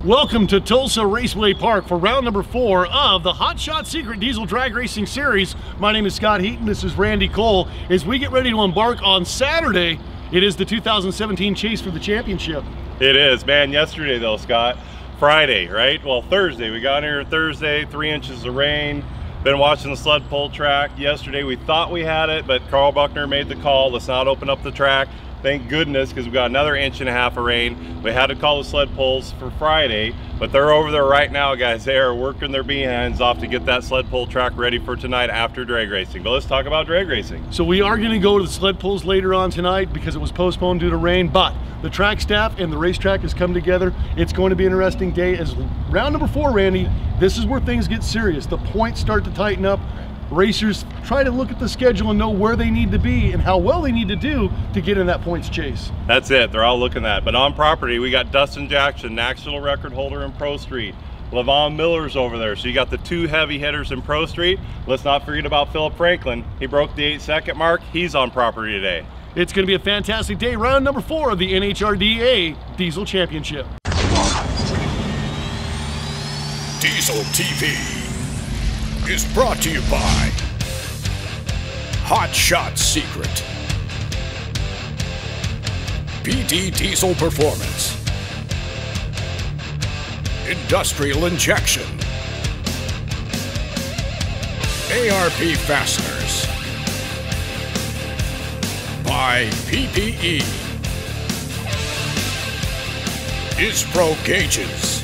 Welcome to Tulsa Raceway Park for round number 4 of the Hot Shot Secret Diesel Drag Racing Series. My name is Scott Heaton, this is Randy Cole. As we get ready to embark on Saturday, it is the 2017 Chase for the Championship. It is, man. Yesterday though, Scott, Friday, right? Well, Thursday, we got here Thursday, 3 inches of rain. Been watching the sled pull track. Yesterday we thought we had it, but Carl Buckner made the call, let's not open up the track. Thank goodness, because we got another 1.5 inches of rain. We had to call the sled pulls for Friday, but they're over there right now, guys. They are working their behinds off to get that sled pull track ready for tonight after drag racing. But let's talk about drag racing. So we are going to go to the sled pulls later on tonight because it was postponed due to rain, but the track staff and the racetrack has come together. It's going to be an interesting day. As round number 4, Randy, this is where things get serious. The points start to tighten up. Racers try to look at the schedule and know where they need to be and how well they need to do to get in that points chase. That's it, they're all looking at. But on property, we got Dustin Jackson, national record holder in Pro Street. Levon Miller's over there, so you got the 2 heavy hitters in Pro Street. Let's not forget about Philip Franklin. He broke the 8-second mark. He's on property today. It's going to be a fantastic day. Round number 4 of the NHRDA Diesel Championship. Diesel TV is brought to you by Hot Shot Secret, BD Diesel Performance, Industrial Injection, ARP Fasteners, by PPE, Ispro Gauges,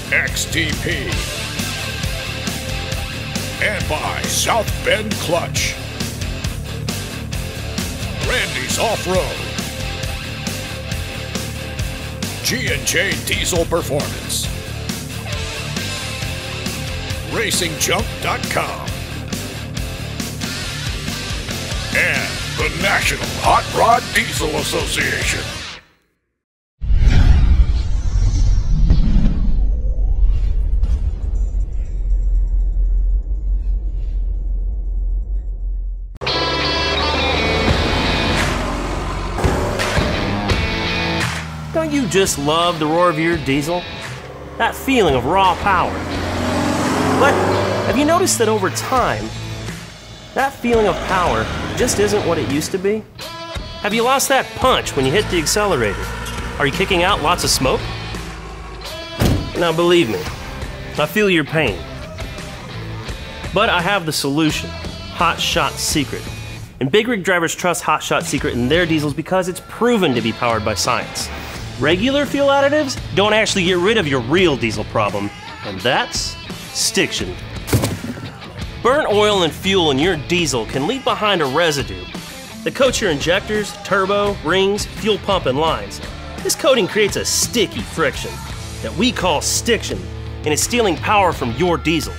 XTP, and by South Bend Clutch, Randy's Off-Road, G&J Diesel Performance, RacingJump.com, and the National Hot Rod Diesel Association. Don't you just love the roar of your diesel? That feeling of raw power. But have you noticed that over time, that feeling of power just isn't what it used to be? Have you lost that punch when you hit the accelerator? Are you kicking out lots of smoke? Now believe me, I feel your pain. But I have the solution, Hot Shot Secret. And big rig drivers trust Hot Shot Secret in their diesels because it's proven to be powered by science. Regular fuel additives don't actually get rid of your real diesel problem, and that's stiction. Burnt oil and fuel in your diesel can leave behind a residue that coats your injectors, turbo, rings, fuel pump, and lines. This coating creates a sticky friction that we call stiction, and it's stealing power from your diesel.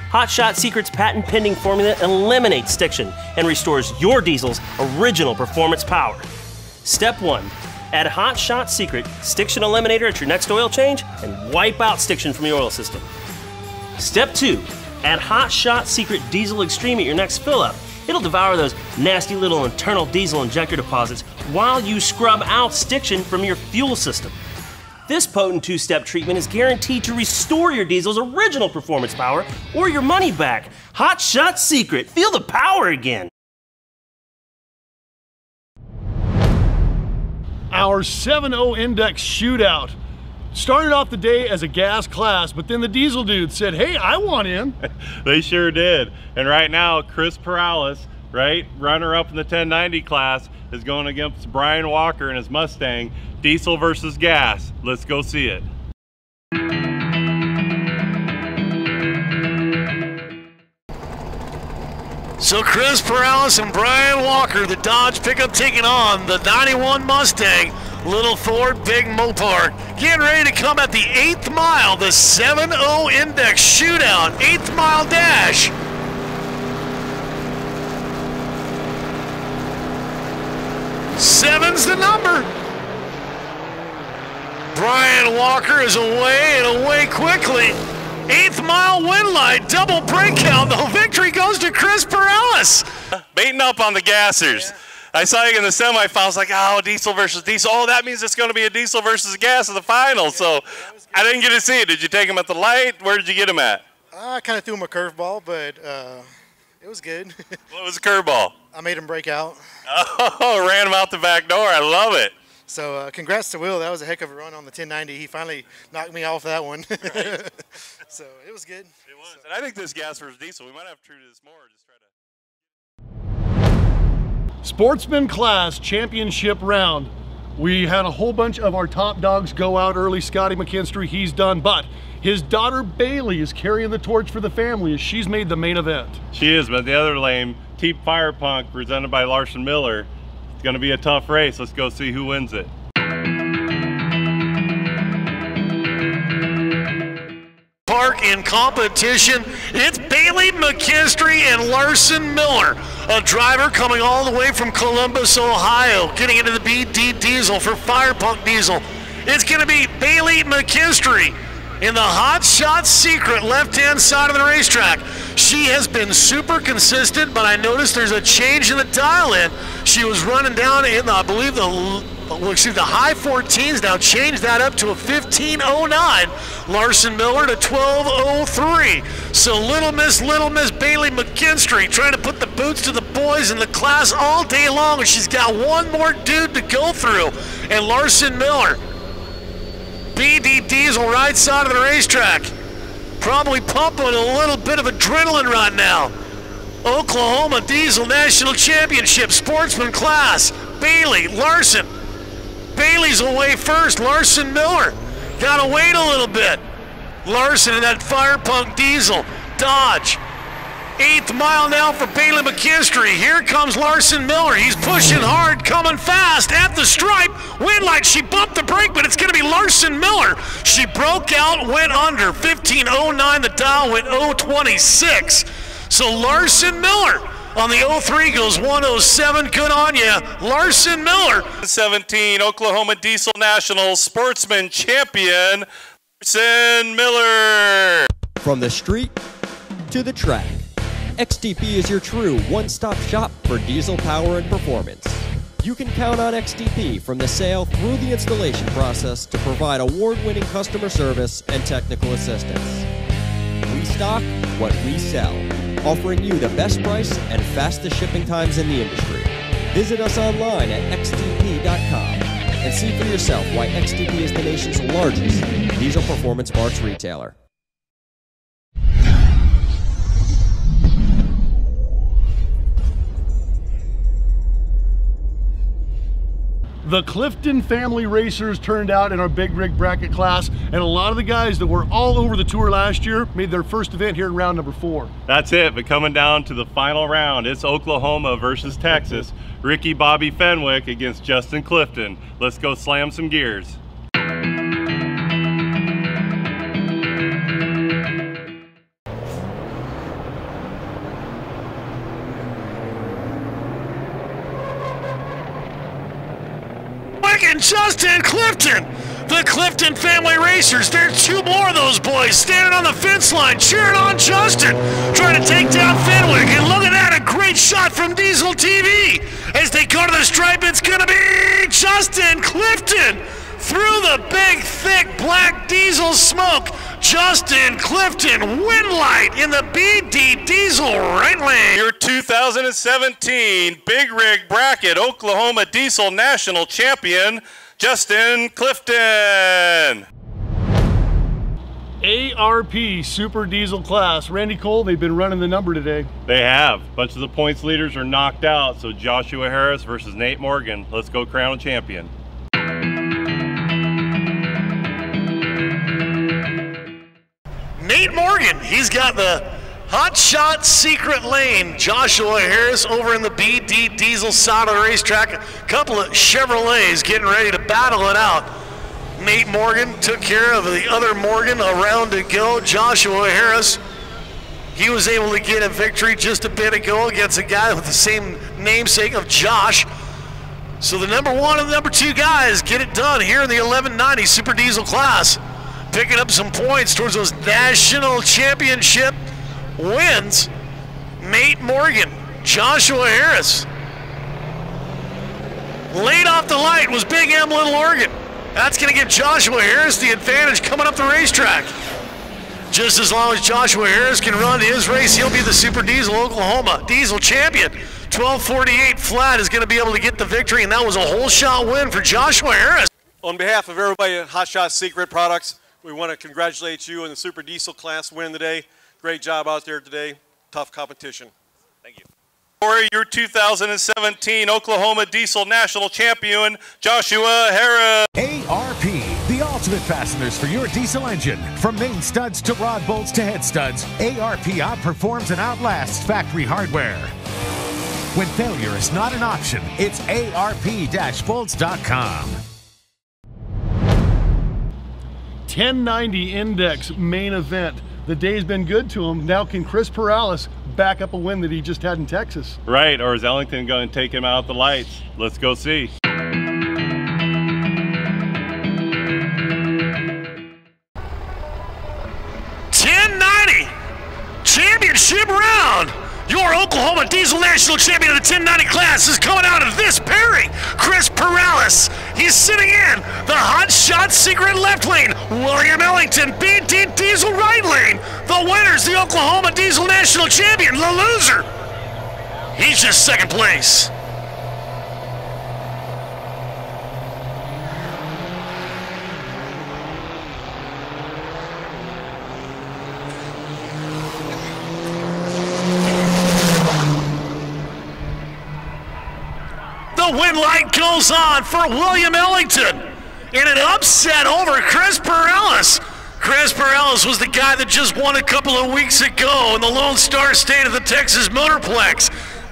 Hot Shot Secret's patent-pending formula eliminates stiction and restores your diesel's original performance power. Step 1. Add Hot Shot Secret Stiction Eliminator at your next oil change and wipe out stiction from your oil system. Step 2. Add Hot Shot Secret Diesel Extreme at your next fill-up. It'll devour those nasty little internal diesel injector deposits while you scrub out stiction from your fuel system. This potent 2-step treatment is guaranteed to restore your diesel's original performance power or your money back. Hot Shot Secret. Feel the power again. Our 7.0 index shootout started off the day as a gas class, but then the diesel dude said, hey, I want in. They sure did. And right now, Chris Perales, right, runner-up in the 1090 class, is going against Brian Walker and his Mustang. Diesel versus gas. Let's go see it. So Chris Perales and Brian Walker, the Dodge pickup, taking on the 91 Mustang, Little Ford, Big Mopar. Getting ready to come at the 8th mile, the 7.0 index shootout, 8th mile dash. Seven's the number. Brian Walker is away and away quickly. 8th mile win line, double break count. The victory goes to Chris Perales. Baiting up on the gassers. I saw you in the semifinals, like, oh, diesel versus diesel. Oh, that means it's going to be a diesel versus gas in the final. So I didn't get to see it. Did you take him at the light? Where did you get him at? I kind of threw him a curveball, but it was good. What was a curveball? I made him break out. Oh, ran him out the back door. I love it. So congrats to Will. That was a heck of a run on the 1090. He finally knocked me off that one. Right. So it was good. It was. And I think this gas versus diesel, we might have to treat this more. Just try to. Sportsman class championship round. We had a whole bunch of our top dogs go out early. Scotty McKinstry, he's done, but his daughter Bailey is carrying the torch for the family as she's made the main event. She is, but the other lane, Teep Fire Punk, presented by Larson Miller. It's going to be a tough race. Let's go see who wins it. Park in competition, it's Bailey McKinstry and Larson Miller, a driver coming all the way from Columbus, Ohio, getting into the BD Diesel for Fire Punk Diesel. It's going to be Bailey McKinstry in the Hot Shot Secret left-hand side of the racetrack. She has been super consistent, but I noticed there's a change in the dial-in. She was running down in, I believe, the high 14s, now changed that up to a 15:09. Larson Miller to 12:03. So Little Miss Bailey McKinstry trying to put the boots to the boys in the class all day long, and she's got one more dude to go through. And Larson Miller, BD Diesel, right side of the racetrack, probably pumping a little bit of adrenaline right now. Oklahoma Diesel National Championship Sportsman class, Bailey, Larson. Bailey's away first. Larson Miller gotta wait a little bit. Larson in that Fire Punk Diesel, Dodge. 8th mile now for Bailey McKinstry. Here comes Larson Miller. He's pushing hard, coming fast at the stripe. Went like she bumped the brake, but it's going to be Larson Miller. She broke out, went under. 15:09, the dial went 0:26. So Larson Miller on the 03 goes 1:07. Good on you, Larson Miller. 17 Oklahoma Diesel National Sportsman Champion, Larson Miller. From the street to the track, XDP is your true one-stop shop for diesel power and performance. You can count on XDP from the sale through the installation process to provide award-winning customer service and technical assistance. We stock what we sell, offering you the best price and fastest shipping times in the industry. Visit us online at xdp.com and see for yourself why XDP is the nation's largest diesel performance parts retailer. The Clifton family racers turned out in our big rig bracket class, and a lot of the guys that were all over the tour last year made their first event here in round number 4. That's it, but coming down to the final round, it's Oklahoma versus Texas. Ricky Bobby Fenwick against Justin Clifton. Let's go slam some gears. And Justin Clifton, the Clifton family racers. There's 2 more of those boys standing on the fence line, cheering on Justin, trying to take down Fenwick. And look at that, a great shot from Diesel TV. As they go to the stripe, it's gonna be Justin Clifton through the big, thick black diesel smoke. Justin Clifton, win light in the BD Diesel right lane. Your 2017 Big Rig Bracket Oklahoma Diesel National Champion, Justin Clifton. ARP Super Diesel class. Randy Cole, they've been running the number today. They have. A bunch of the points leaders are knocked out, so Joshua Harris versus Nate Morgan. Let's go crown a champion. Nate Morgan, he's got the Hot Shot Secret Lane. Joshua Harris over in the BD Diesel side of the racetrack. A couple of Chevrolets getting ready to battle it out. Nate Morgan took care of the other Morgan, a round to go. Joshua Harris, he was able to get a victory just a bit ago against a guy with the same namesake of Josh. So the number 1 and number 2 guys get it done here in the 1190 Super Diesel class, picking up some points towards those national championship wins. Nate Morgan, Joshua Harris. Late off the light was Big M Little Oregon. That's going to give Joshua Harris the advantage coming up the racetrack. Just as long as Joshua Harris can run his race, he'll be the Super Diesel Oklahoma Diesel champion. 12:48 flat is going to be able to get the victory, and that was a whole shot win for Joshua Harris. On behalf of everybody at Hot Shot Secret Products, we want to congratulate you on the Super Diesel class win today. Great job out there today. Tough competition. Thank you. For your 2017 Oklahoma Diesel National Champion, Joshua Harris. ARP, the ultimate fasteners for your diesel engine. From main studs to rod bolts to head studs, ARP outperforms and outlasts factory hardware. When failure is not an option, it's ARP-bolts.com. 1090 Index main event. The day's been good to him. Now can Chris Perales back up a win that he just had in Texas? Right, or is Ellington going to take him out the lights? Let's go see. 1090 championship round. Your Oklahoma Diesel National Champion of the 1090 class is coming out of this pairing. Chris Perales. He's sitting in the Hot Shot Secret left lane. William Ellington, BD Diesel right lane. The winner's the Oklahoma Diesel National Champion. The loser, he's just second place. The win light goes on for William Ellington in an upset over Chris Perales. Chris Perales was the guy that just won a couple of weeks ago in the Lone Star State of the Texas Motorplex.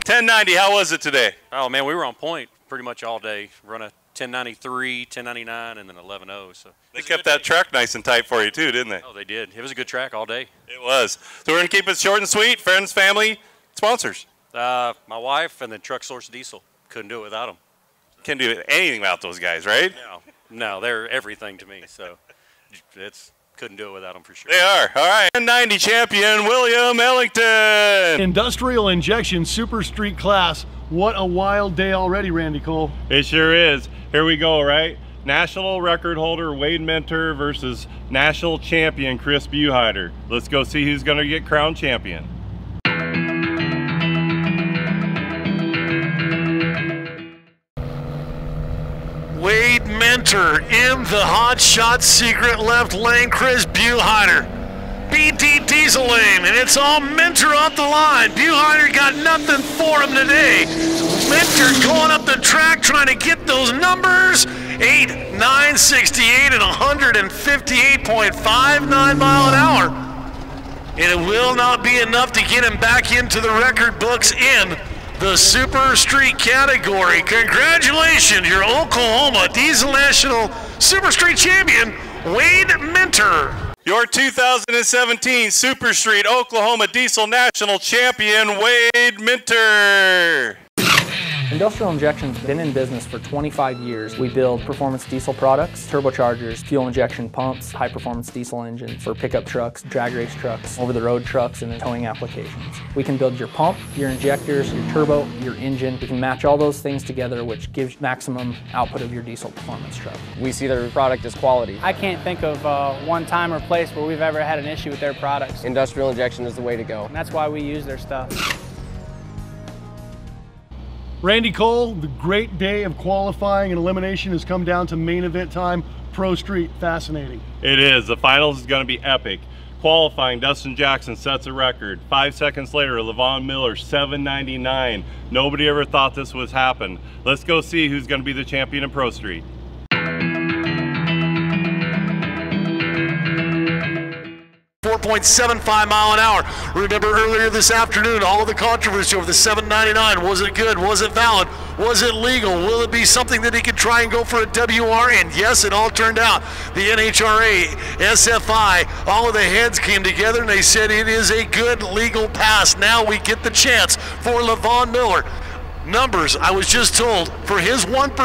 1090, how was it today? Oh, man, we were on point pretty much all day. Run a 1093, 1099, and then 11.0. So They kept that track nice and tight for you too, didn't they? Oh, they did. It was a good track all day. It was. So we're going to keep it short and sweet. Friends, family, sponsors. My wife and then Truck Source Diesel. Couldn't do it without them. Can't do anything without those guys, right? No, they're everything to me. So couldn't do it without them for sure. They are. All right. 1090 champion, William Ellington. Industrial Injection Super Street class. What a wild day already, Randy Cole. It sure is. Here we go, right? National record holder Wade Minter versus national champion Chris Buheider. Let's go see who's going to get crowned champion. Wade Minter in the Hot Shot Secret left lane. Chris Buheider, BD Diesel lane, and it's all Minter off the line. Buheider got nothing for him today. Minter going up the track trying to get those numbers. 8.968 and 158.59 mile an hour. And it will not be enough to get him back into the record books in the Super Street category. Congratulations, your Oklahoma Diesel National Super Street champion, Wade Minter. Your 2017 Super Street Oklahoma Diesel National Champion, Wade Minter. Industrial Injection's been in business for 25 years. We build performance diesel products, turbochargers, fuel injection pumps, high-performance diesel engines for pickup trucks, drag race trucks, over-the-road trucks, and towing applications. We can build your pump, your injectors, your turbo, your engine. We can match all those things together, which gives maximum output of your diesel performance truck. We see their product as quality. I can't think of one time or place where we've ever had an issue with their products. Industrial Injection is the way to go. And that's why we use their stuff. Randy Cole, the great day of qualifying and elimination has come down to main event time. Pro Street, fascinating. It is. The finals is going to be epic. Qualifying, Dustin Jackson sets a record. 5 seconds later, Levon Miller, 7.99. Nobody ever thought this would happen. Let's go see who's going to be the champion in Pro Street. 4.75 mile an hour. Remember earlier this afternoon, all of the controversy over the 799. Was it good? Was it valid? Was it legal? Will it be something that he could try and go for a WR? And yes, it all turned out. The NHRA, SFI, all of the heads came together and they said it is a good legal pass. Now we get the chance for Levon Miller. Numbers, I was just told, for his 1%,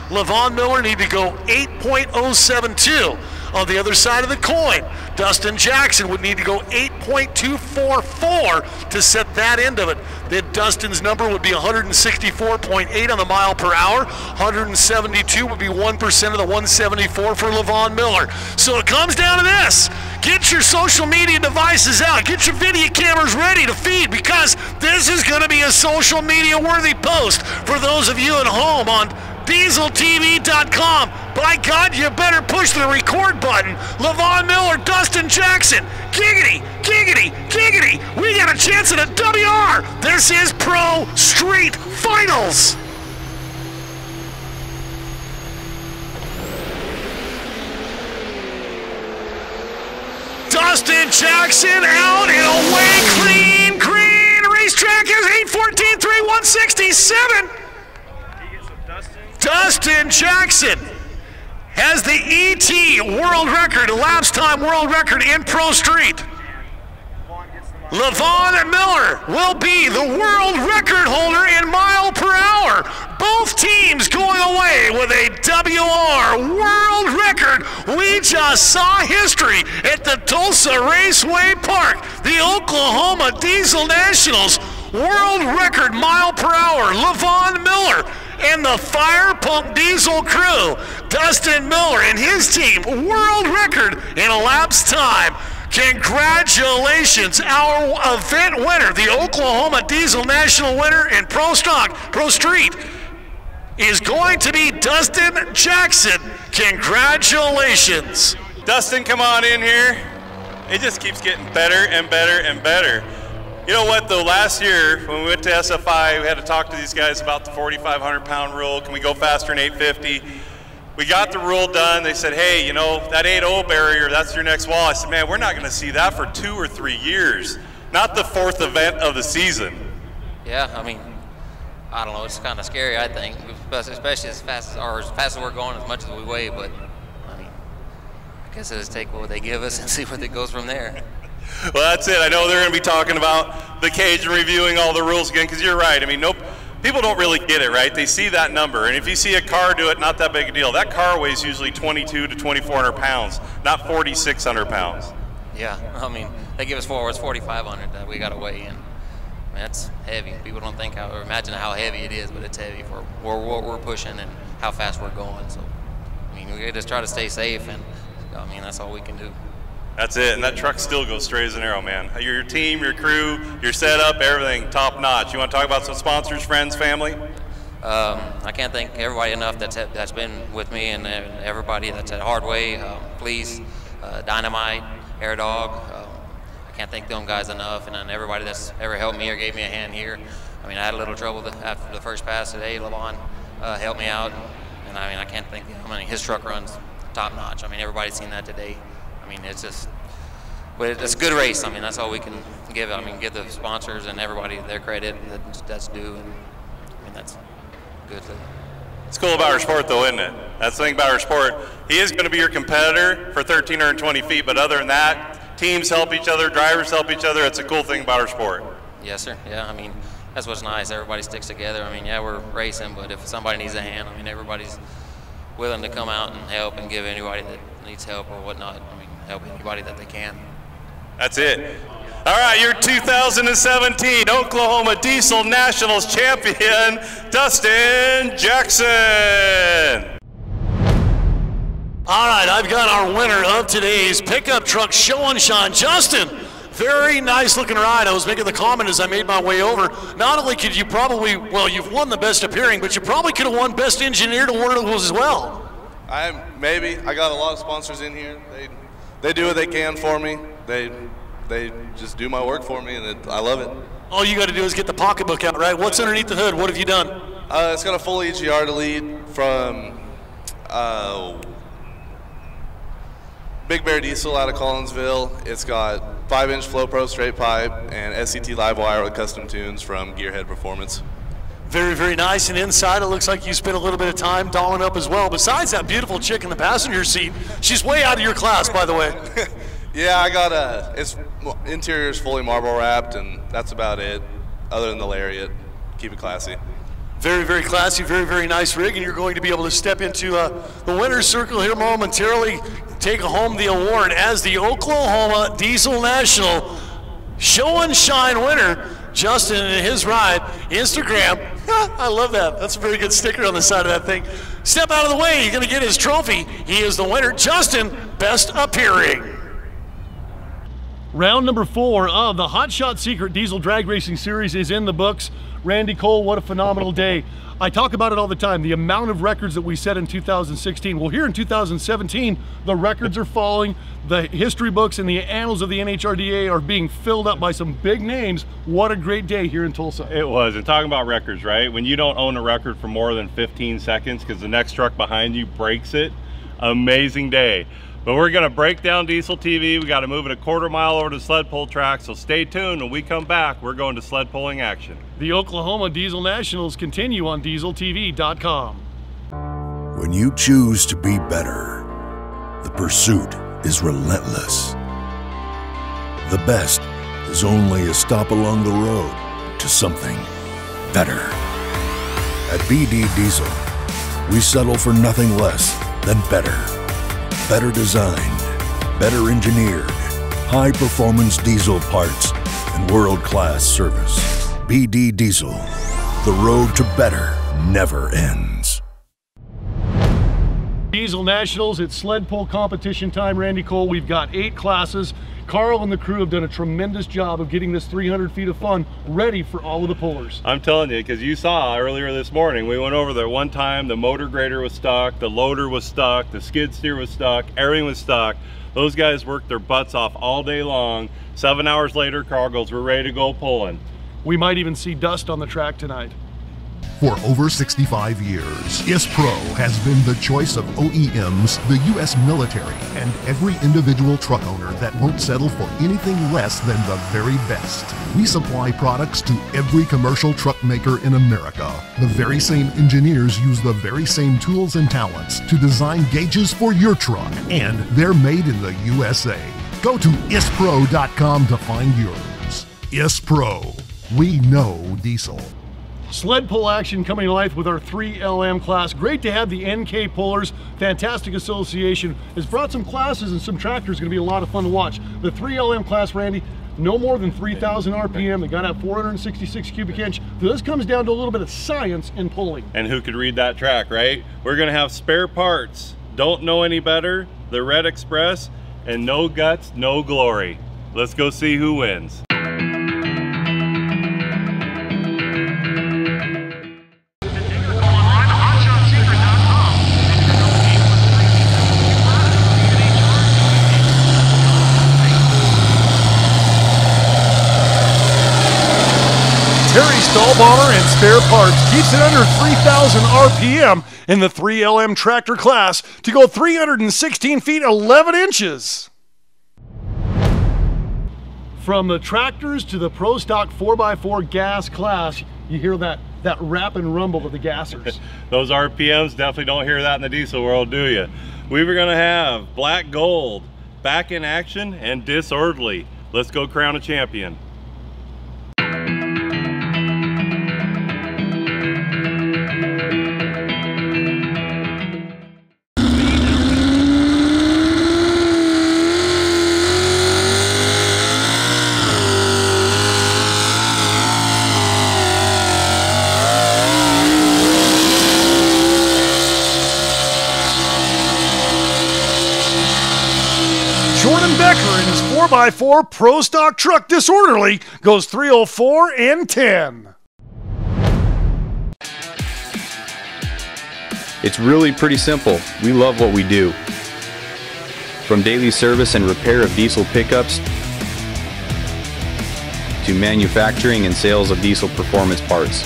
Levon Miller needed to go 8.072. On the other side of the coin, Dustin Jackson would need to go 8.244 to set that end of it. Then Dustin's number would be 164.8 on the mile per hour. 172 would be 1% of the 174 for Levon Miller. So it comes down to this. Get your social media devices out. Get your video cameras ready to feed, because this is going to be a social media worthy post for those of you at home on DieselTV.com. By God, you better push the record button. Levon Miller, Dustin Jackson. Giggity, giggity, giggity. We got a chance at a WR. This is Pro Street Finals. Dustin Jackson out and away, clean, green. Racetrack is 8:14.3, 167. Dustin Jackson has the ET world record, elapsed time world record in Pro Street. Levon Miller will be the world record holder in mile per hour. Both teams going away with a WR world record. We just saw history at the Tulsa Raceway Park. The Oklahoma Diesel Nationals world record mile per hour. Levon Miller and the Fire Pump Diesel crew. Dustin Miller and his team, world record in elapsed time. Congratulations, our event winner, the Oklahoma Diesel National winner in Pro Street, is going to be Dustin Jackson. Congratulations. Dustin, come on in here. It just keeps getting better and better and better. You know what, though, last year when we went to SFI, we had to talk to these guys about the 4,500-pound rule. Can we go faster than 850? We got the rule done. They said, hey, you know, that 8.0 barrier, that's your next wall. I said, man, we're not going to see that for 2 or 3 years. Not the 4th event of the season. Yeah, I mean, I don't know. It's kind of scary, I think, especially as fast as we're going, as much as we weigh. But, I mean, I guess it'll just take what they give us and see where it goes from there. Well, that's it. I know they're going to be talking about the cage and reviewing all the rules again, because you're right. I mean, people don't really get it, right? They see that number, and if you see a car do it, not that big a deal. That car weighs usually 2,200 to 2,400 pounds, not 4,600 pounds. Yeah, I mean, they give us it's 4,500 that we got to weigh in. I mean, that's heavy. People don't think or imagine how heavy it is, but it's heavy for what we're pushing and how fast we're going. So, I mean, we just try to stay safe, and I mean, that's all we can do. That's it, and that truck still goes straight as an arrow, man. Your team, your crew, your setup, everything top notch. You want to talk about some sponsors, friends, family? I can't thank everybody enough that's been with me, and everybody that's at Hardway, Police, Dynamite, Air Dog. I can't thank them guys enough, and then everybody that's ever helped me or gave me a hand here. I mean, I had a little trouble after the first pass today. Levon helped me out, and I mean, I can't thank him. I mean, his truck runs top notch. I mean, everybody's seen that today. I mean, it's just, but it's a good race. I mean, that's all we can give. I mean, give the sponsors and everybody their credit that's due. And I mean, that's good. It's cool about our sport, though, isn't it? That's the thing about our sport. He is going to be your competitor for 1,320 feet, but other than that, teams help each other, drivers help each other. It's a cool thing about our sport. Yes, sir. Yeah, I mean, that's what's nice. Everybody sticks together. I mean, yeah, we're racing, but if somebody needs a hand, I mean, everybody's willing to come out and help and give anybody that needs help or whatnot. I mean, help anybody that they can. That's it. All right, your 2017 Oklahoma Diesel Nationals champion, Dustin Jackson. All right, I've got our winner of today's pickup truck show and shine. Justin, very nice looking ride. I was making the comment as I made my way over. Not only could you probably, well, you've won the best appearing, but you probably could have won best engineered award as well. Maybe. I got a lot of sponsors in here. They do what they can for me. They just do my work for me, and I love it. All you got to do is get the pocketbook out, right? What's underneath the hood? What have you done? It's got a full EGR to lead from Big Bear Diesel out of Collinsville. It's got 5-inch Flow Pro straight pipe and SCT live wire with custom tunes from Gearhead Performance. Very, very nice. And inside, it looks like you spent a little bit of time dolling up as well. Besides that beautiful chick in the passenger seat, she's way out of your class, by the way. Yeah, I got interior is fully marble wrapped, and that's about it. Other than the lariat, keep it classy. Very, very classy, very, very nice rig, and you're going to be able to step into the winner's circle here momentarily, take home the award as the Oklahoma Diesel National Show and Shine winner. Justin and his ride, Instagram. I love that. That's a very good sticker on the side of that thing. Step out of the way. You're going to get his trophy. He is the winner. Justin, best appearing. Round number 4 of the Hot Shot Secret Diesel Drag Racing Series is in the books. Randy Cole, what a phenomenal day. I talk about it all the time, the amount of records that we set in 2016. Well, here in 2017, the records are falling. The history books and the annals of the NHRDA are being filled up by some big names. What a great day here in Tulsa. It was, and talking about records, right? When you don't own a record for more than 15 seconds because the next truck behind you breaks it, amazing day. But we're gonna break down Diesel TV. We gotta move it a quarter mile over to sled pull track, so stay tuned. When we come back, we're going to sled pulling action. The Oklahoma Diesel Nationals continue on dieseltv.com. When you choose to be better, the pursuit is relentless. The best is only a stop along the road to something better. At BD Diesel, we settle for nothing less than better. Better designed, better engineered, high-performance diesel parts, and world-class service. BD Diesel, the road to better never ends. Diesel Nationals, it's sled pull competition time. Randy Cole, we've got 8 classes. Carl and the crew have done a tremendous job of getting this 300 feet of fun ready for all of the pullers. I'm telling you, because you saw earlier this morning, we went over there one time, the motor grader was stuck, the loader was stuck, the skid steer was stuck, everything was stuck. Those guys worked their butts off all day long. 7 hours later, Carl goes, we're ready to go pulling. We might even see dust on the track tonight. For over 65 years, ISPRO has been the choice of OEMs, the U.S. military, and every individual truck owner that won't settle for anything less than the very best. We supply products to every commercial truck maker in America. The very same engineers use the very same tools and talents to design gauges for your truck, and they're made in the USA. Go to ispro.com to find yours. ISPRO. We know diesel. Sled pull action coming to life with our 3LM class. Great to have the NK Pullers. Fantastic association. Has brought some classes and some tractors. Going to be a lot of fun to watch. The 3LM class, Randy, no more than 3,000 RPM. They got out 466 cubic inch. So this comes down to a little bit of science in pulling. And who could read that track, right? We're gonna have spare parts. Don't know any better. The Red Express, and no guts, no glory. Let's go see who wins. Terry Stahlbaumer and Spare Parts keeps it under 3,000 RPM in the 3LM tractor class to go 316 feet 11 inches. From the tractors to the Pro Stock 4x4 gas class, you hear that rap and rumble of the gassers. Those RPMs, definitely don't hear that in the diesel world, do you? We were gonna have Black Gold, Back in Action, and Disorderly. Let's go crown a champion. Jordan Becker in his 4x4 Pro Stock truck Disorderly goes 304 and 10. It's really pretty simple. We love what we do. From daily service and repair of diesel pickups to manufacturing and sales of diesel performance parts.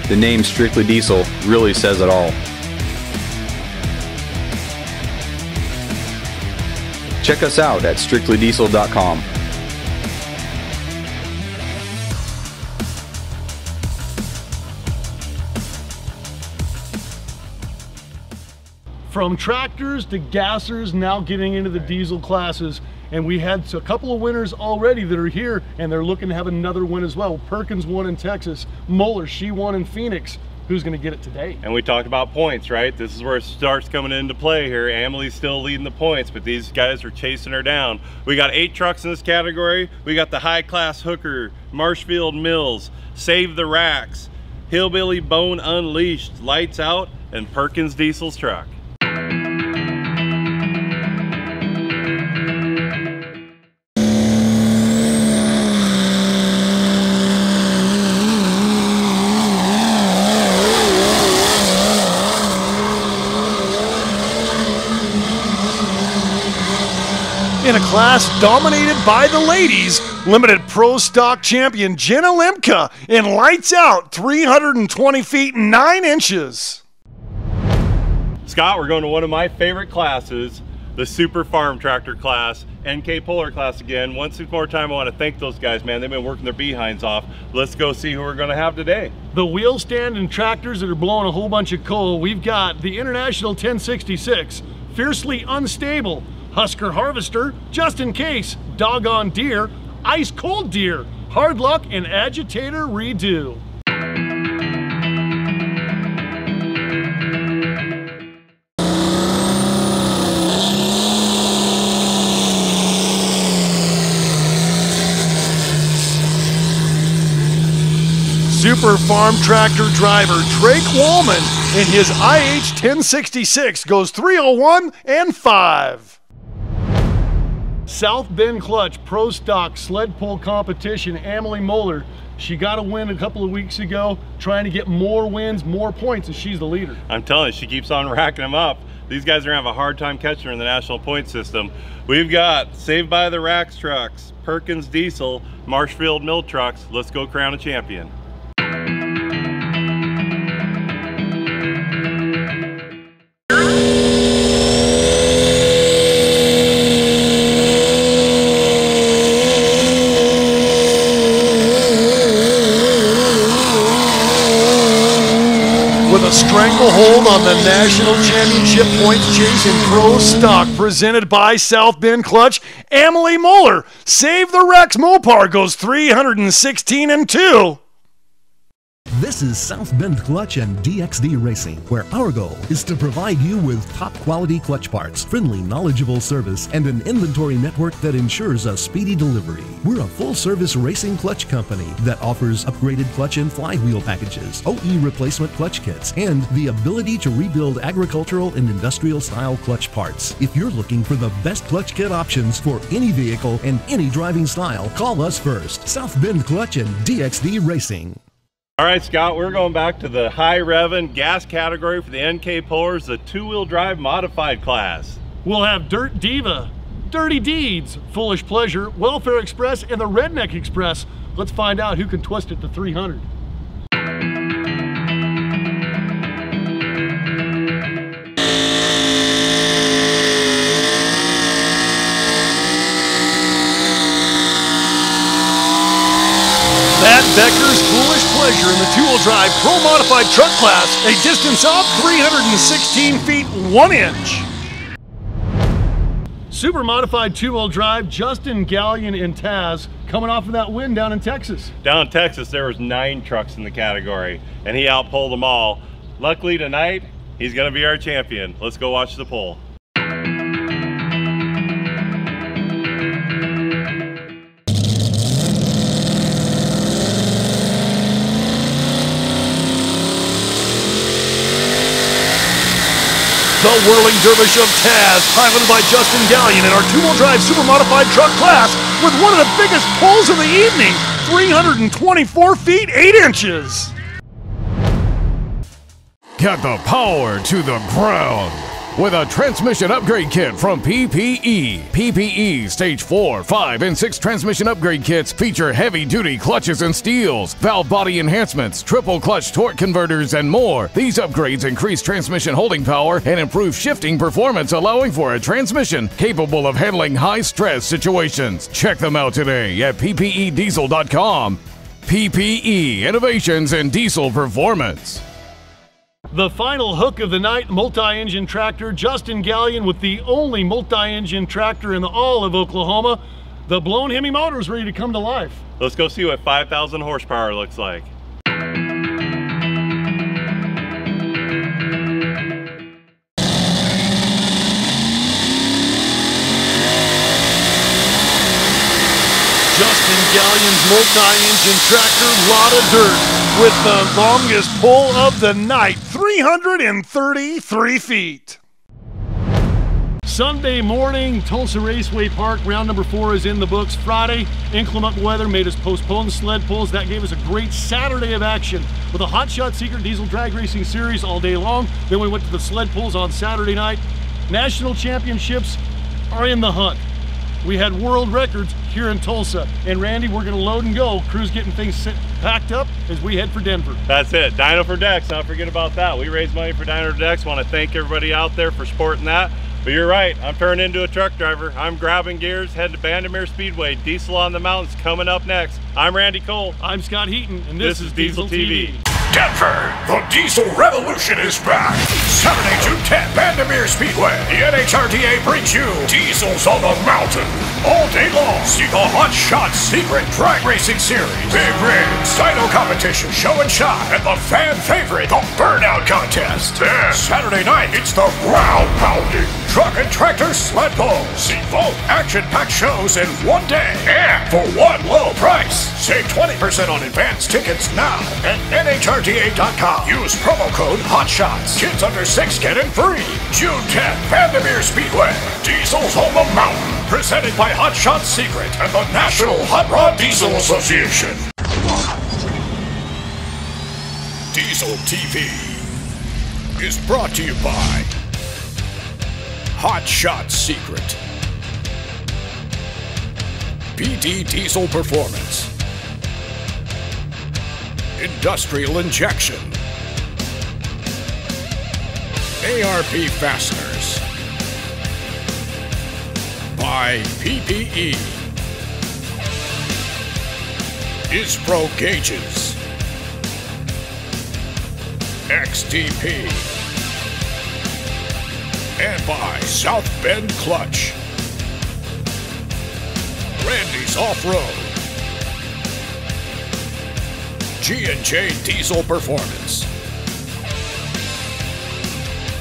The name Strictly Diesel really says it all. Check us out at strictlydiesel.com. From tractors to gassers, now getting into the diesel classes, And we had a couple of winners already that are here, and they're looking to have another win as well. Perkins won in Texas. Moeller, she won in Phoenix. Who's going to get it today? And we talked about points, right? This is where it starts coming into play here. Amelie's still leading the points, but these guys are chasing her down. We got 8 trucks in this category. We got the high-class Hooker, Marshfield Mills, Save the Racks, Hillbilly Bone Unleashed, Lights Out, and Perkins Diesel's truck. In a class dominated by the ladies, limited pro stock champion Jenna Lemke in Lights Out, 320 feet 9 inches. Scott, we're going to one of my favorite classes, the Super Farm Tractor class, NK Polar class again. Once more time, I want to thank those guys, man. They've been working their behinds off. Let's go see who we're going to have today. The wheel stand and tractors that are blowing a whole bunch of coal. We've got the International 1066, Fiercely Unstable, Husker Harvester, Just in Case, Doggone Deer, Ice Cold Deer, Hard Luck, and Agitator Redo. Super Farm Tractor driver Drake Wallman in his IH 1066 goes 301 and 5. South Bend Clutch Pro Stock Sled Pull Competition, Amelie Moeller. She got a win a couple of weeks ago, trying to get more wins, more points, and she's the leader. I'm telling you, she keeps on racking them up. These guys are gonna have a hard time catching her in the national point system. We've got Saved by the Racks trucks, Perkins Diesel, Marshfield Mill trucks. Let's go crown a champion. Stranglehold on the National Championship points chase in Pro Stock, presented by South Bend Clutch, Amelie Moeller. Save the Rex Mopar goes 316 and 2. This is South Bend Clutch and DXD Racing, where our goal is to provide you with top quality clutch parts, friendly, knowledgeable service, and an inventory network that ensures a speedy delivery. We're a full-service racing clutch company that offers upgraded clutch and flywheel packages, OE replacement clutch kits, and the ability to rebuild agricultural and industrial-style clutch parts. If you're looking for the best clutch kit options for any vehicle and any driving style, call us first. South Bend Clutch and DXD Racing. All right, Scott, we're going back to the high revving gas category for the NK Polars, the 2-wheel drive modified class. We'll have Dirt Diva, Dirty Deeds, Foolish Pleasure, Welfare Express, and the Redneck Express. Let's find out who can twist it to 300. Matt Becker's Foolish Pleasure in the 2-wheel drive Pro Modified Truck class, a distance of 316 feet 1 inch. Super Modified 2-wheel drive Justin Gallion and Taz coming off of that win down in Texas. Down in Texas, there was 9 trucks in the category, and he outpulled them all. Luckily tonight, he's gonna be our champion. Let's go watch the pull. The Whirling Dervish of Taz, piloted by Justin Gallion in our 2-wheel drive Super Modified Truck class with one of the biggest pulls of the evening, 324 feet 8 inches. Get the power to the ground with a transmission upgrade kit from PPE. PPE Stage 4, 5, and 6 transmission upgrade kits feature heavy-duty clutches and steels, valve body enhancements, triple clutch torque converters, and more. These upgrades increase transmission holding power and improve shifting performance, allowing for a transmission capable of handling high-stress situations. Check them out today at ppediesel.com. PPE, innovations in diesel performance. The final hook of the night, multi-engine tractor, Justin Gallion with the only multi-engine tractor in all of Oklahoma. The blown Hemi motor is ready to come to life. Let's go see what 5,000 horsepower looks like. Justin Gallion's multi-engine tractor, lot of dirt, with the longest pull of the night, 333 feet. Sunday morning, Tulsa Raceway Park, round number 4 is in the books. Friday, inclement weather made us postpone the sled pulls. That gave us a great Saturday of action with a Hot Shot Secret Diesel Drag Racing Series all day long. Then we went to the sled pulls on Saturday night. National championships are in the hunt. We had world records here in Tulsa. And Randy, we're gonna load and go. Crew's getting things packed up as we head for Denver. That's it, Dyno for Dex, don't forget about that. We raise money for Dyno for Dex. Want to thank everybody out there for supporting that. But you're right, I'm turning into a truck driver. I'm grabbing gears, heading to Bandimere Speedway. Diesel on the Mountains coming up next. I'm Randy Cole. I'm Scott Heaton, and this is Diesel TV. Denver, the diesel revolution is back. Saturday, June 10th, Bandimere Speedway. The NHRDA brings you Diesels on the Mountain. All day long, see the Hot Shot Secret Drag Racing Series. Big rigs, dyno competition, show and shot, and the fan favorite, the Burnout Contest. Then, Saturday night, it's the ground pounding truck and tractor sled pull. See both action-packed shows in one day. And for one low price, save 20% on advance tickets now at NHRDA.com. Use promo code HOTSHOTS. Kids under 6 get in free. June 10th, Bandimere Speedway. Diesels on the Mountain. Presented by Hot Shot Secret and the National Hot Rod Diesel Association. Diesel TV is brought to you by Hot Shot Secret, PD Diesel Performance, Industrial Injection, ARP Fasteners, by PPE, Ispro Gauges, XDP, and by South Bend Clutch, Randy's Off-Road, G&J Diesel Performance,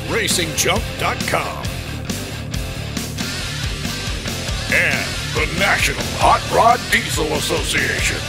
RacingJump.com, and the National Hot Rod Diesel Association.